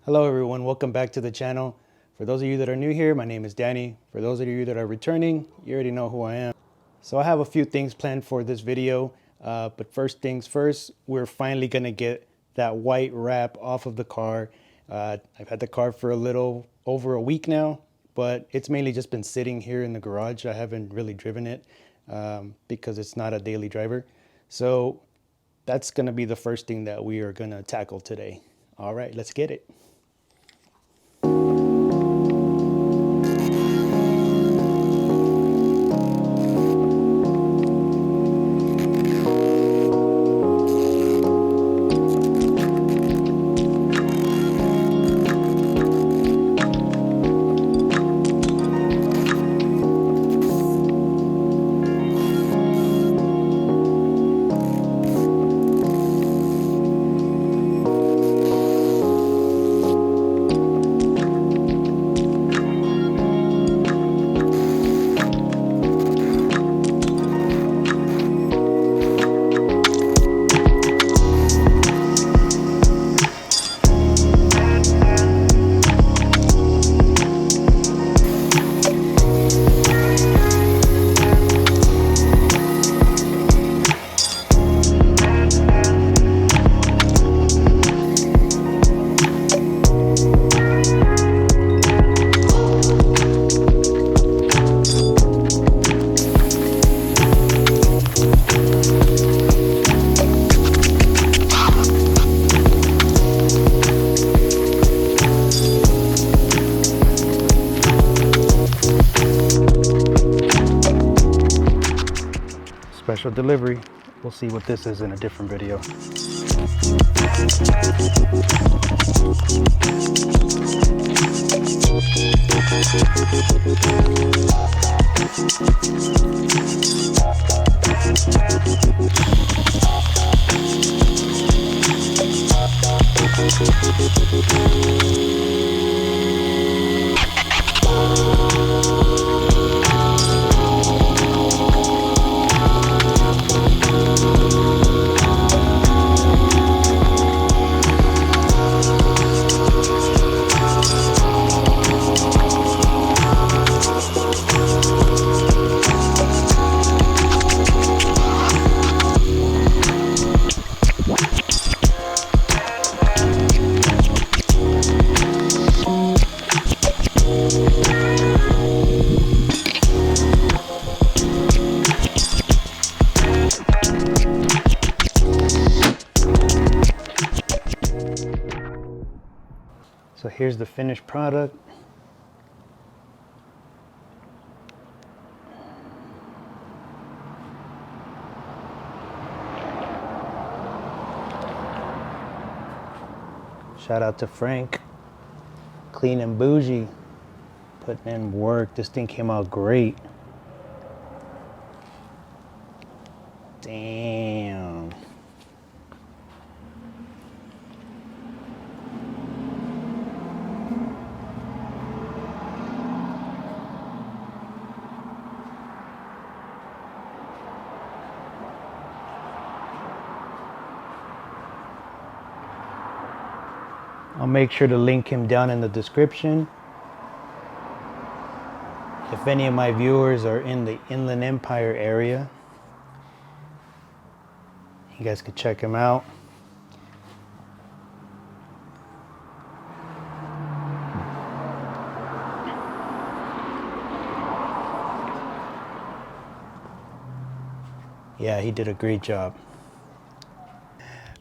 Hello everyone, welcome back to the channel. For those of you that are new here, my name is Danny. For those of you that are returning, you already know who I am. So I have a few things planned for this video, but first things first, we're finally gonna get that white wrap off of the car. I've had the car for a little over a week now, but it's mainly just been sitting here in the garage. I haven't really driven it because it's not a daily driver. So that's gonna be the first thing that we are gonna tackle today. All right, let's get it. Special delivery. We'll see what this is in a different video. So here's the finished product. Shout out to Frank, clean and bougie, putting in work. This thing came out great. Damn. I'll make sure to link him down in the description. If any of my viewers are in the Inland Empire area, you guys could check him out. Yeah, he did a great job.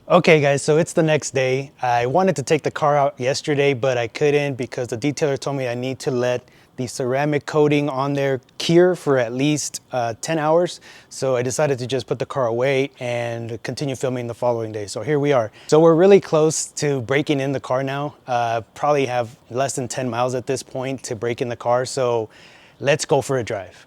Okay guys, so it's the next day. I wanted to take the car out yesterday, but I couldn't because the detailer told me I need to let the ceramic coating on there cure for at least 10 hours. So I decided to just put the car away and continue filming the following day. So here we are. So we're really close to breaking in the car now. Probably have less than 10 miles at this point to break in the car. So let's go for a drive.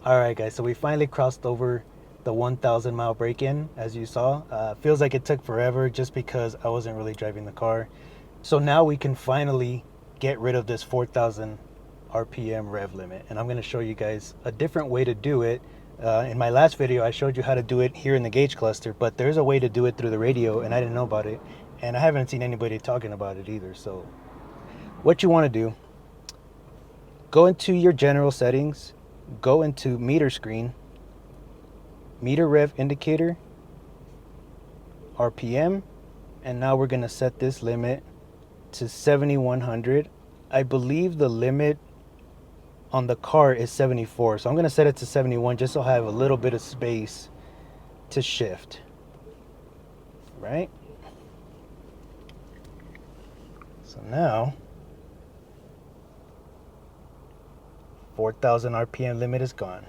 All right, guys, so we finally crossed over the 1,000 mile break-in, as you saw. Feels like it took forever just because I wasn't really driving the car. So now we can finally get rid of this 4,000 RPM rev limit. And I'm gonna show you guys a different way to do it. In my last video, I showed you how to do it here in the gauge cluster, but there's a way to do it through the radio, and I didn't know about it. And I haven't seen anybody talking about it either. So what you wanna do, go into your general settings, go into meter screen, meter rev indicator, RPM, and now we're gonna set this limit to 7,100. I believe the limit on the car is 74, so I'm gonna set it to 71 just so I have a little bit of space to shift, right? So now 4,000 RPM limit is gone.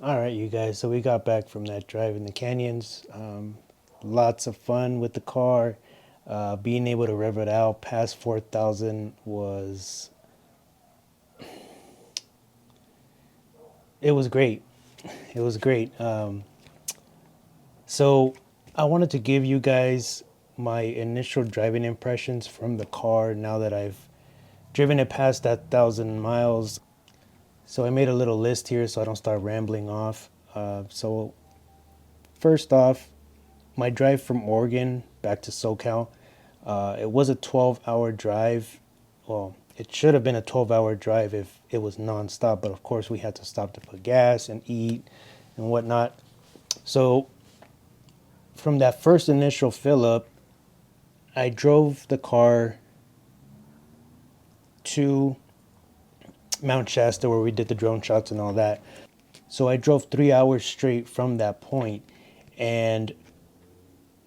All right, you guys, so we got back from that drive in the canyons. Lots of fun with the car. Being able to rev it out past 4,000 was, it was great. It was great. So I wanted to give you guys my initial driving impressions from the car now that I've driven it past that 1,000 miles. So I made a little list here so I don't start rambling off. So first off, my drive from Oregon back to SoCal, it was a 12-hour drive. Well, it should have been a 12-hour drive if it was nonstop, but of course we had to stop to put gas and eat and whatnot. So from that first initial fill up, I drove the car to Mount Shasta where we did the drone shots and all that. So I drove 3 hours straight from that point, and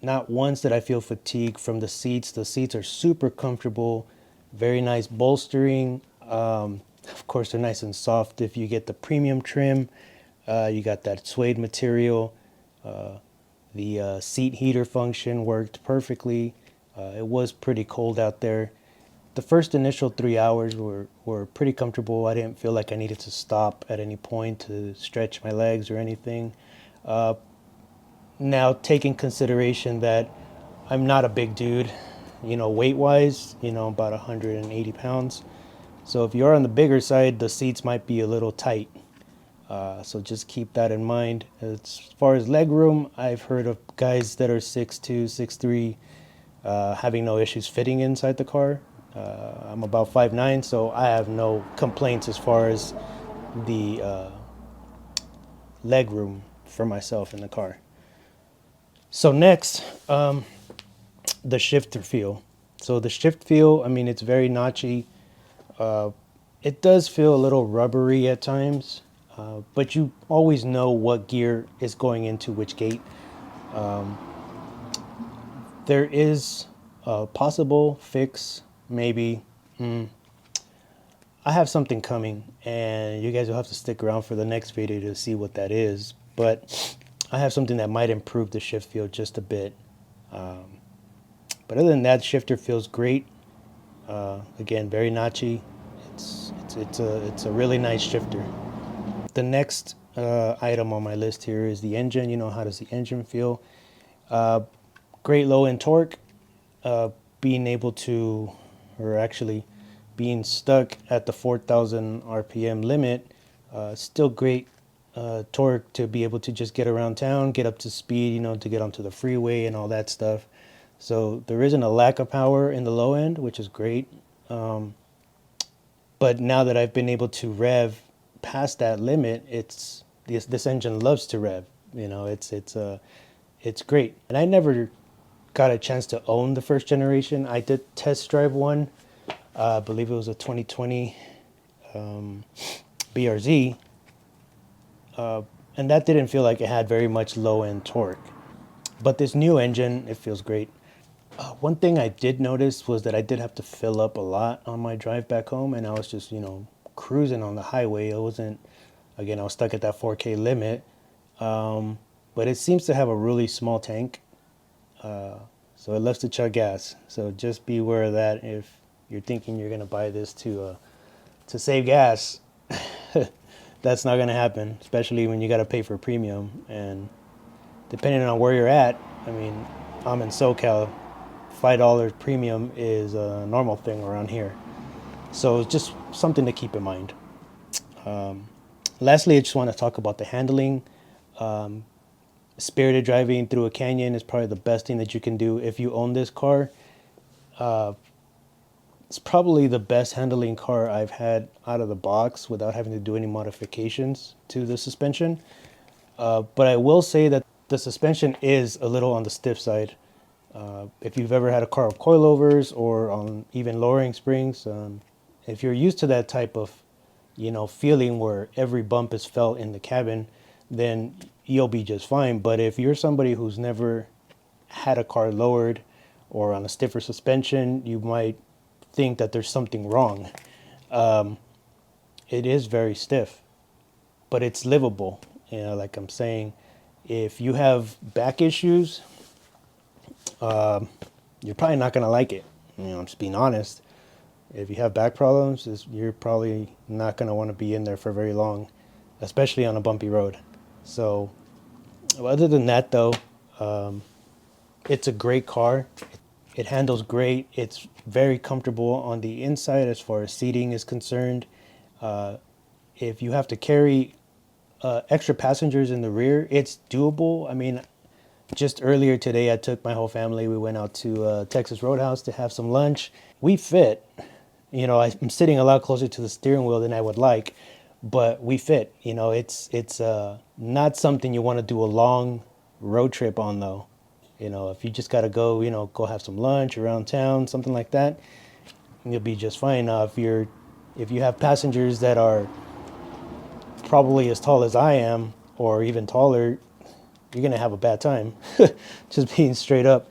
not once did I feel fatigue from the seats. The seats are super comfortable, very nice bolstering. Of course, they're nice and soft if you get the premium trim. You got that suede material. The seat heater function worked perfectly. It was pretty cold out there. The first initial 3 hours were pretty comfortable. I didn't feel like I needed to stop at any point to stretch my legs or anything. Now, taking consideration that I'm not a big dude, weight-wise, about 180 pounds. So if you're on the bigger side, the seats might be a little tight. So just keep that in mind. As far as leg room, I've heard of guys that are 6'2", 6'3", having no issues fitting inside the car. I'm about 5'9", so I have no complaints as far as the leg room for myself in the car. So next, the shifter feel. So the shift feel, I mean, it's very notchy. It does feel a little rubbery at times, but you always know what gear is going into which gate. There is a possible fix, maybe. I have something coming, and you guys will have to stick around for the next video to see what that is. But I have something that might improve the shift feel just a bit. But other than that, shifter feels great. Again, very notchy. It's a really nice shifter. The next item on my list here is the engine. How does the engine feel? Great low end torque. Being able to, or actually being stuck at the 4,000 RPM limit, still great torque to be able to just get around town, get up to speed, to get onto the freeway and all that stuff. So there isn't a lack of power in the low end, which is great. But now that I've been able to rev past that limit, this engine loves to rev. It's great. And I never got a chance to own the first generation. I did test drive one. I believe it was a 2020 BRZ. And that didn't feel like it had very much low-end torque. But this new engine, it feels great. One thing I did notice was that I did have to fill up a lot on my drive back home, and I was just, cruising on the highway. I was stuck at that 4K limit. But it seems to have a really small tank. So it loves to chug gas. So just be aware of that if you're thinking you're going to buy this to save gas. That's not going to happen, especially when you got to pay for premium. And depending on where you're at, I mean, I'm in SoCal. $5 premium is a normal thing around here. So it's just something to keep in mind. Lastly, I just want to talk about the handling. Spirited driving through a canyon is probably the best thing that you can do if you own this car. It's probably the best handling car I've had out of the box without having to do any modifications to the suspension. But I will say that the suspension is a little on the stiff side. If you've ever had a car with coilovers or on even lowering springs, if you're used to that type of, feeling where every bump is felt in the cabin, then you'll be just fine. But if you're somebody who's never had a car lowered or on a stiffer suspension, you might think that there's something wrong. It is very stiff, but it's livable. like I'm saying, if you have back issues, you're probably not gonna like it. I'm just being honest. If you have back problems, you're probably not gonna want to be in there for very long, especially on a bumpy road. So, other than that, though, it's a great car. It handles great. It's very comfortable on the inside as far as seating is concerned. If you have to carry extra passengers in the rear, it's doable. I mean, just earlier today, I took my whole family. We went out to Texas Roadhouse to have some lunch. We fit. I'm sitting a lot closer to the steering wheel than I would like, but we fit. It's not something you want to do a long road trip on, though. If you just got to go, go have some lunch around town, something like that, you'll be just fine. If you have passengers that are probably as tall as I am, or even taller, you're gonna have a bad time. Just being straight up,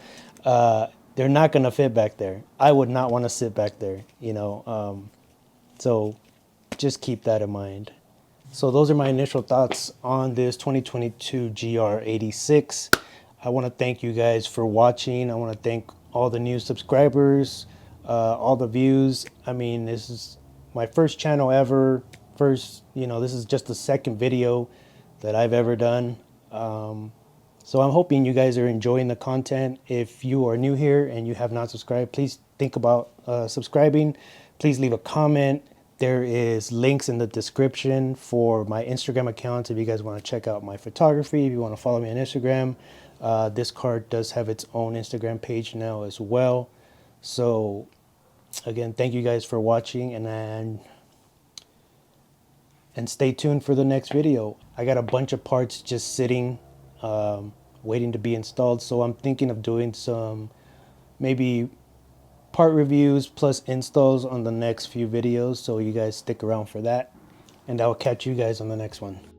they're not gonna fit back there. I would not want to sit back there. So just keep that in mind. So those are my initial thoughts on this 2022 GR86. I want to thank you guys for watching. I want to thank all the new subscribers, all the views. I mean, this is my first channel ever. This is just the second video that I've ever done. So I'm hoping you guys are enjoying the content. If you are new here and you have not subscribed, please think about subscribing. Please leave a comment. There is links in the description for my Instagram accounts if you guys want to check out my photography, if you want to follow me on Instagram. This car does have its own Instagram page now as well. So again, thank you guys for watching, and stay tuned for the next video. I got a bunch of parts just sitting, waiting to be installed. So I'm thinking of doing some maybe part reviews plus installs on the next few videos. So you guys stick around for that, and I'll catch you guys on the next one.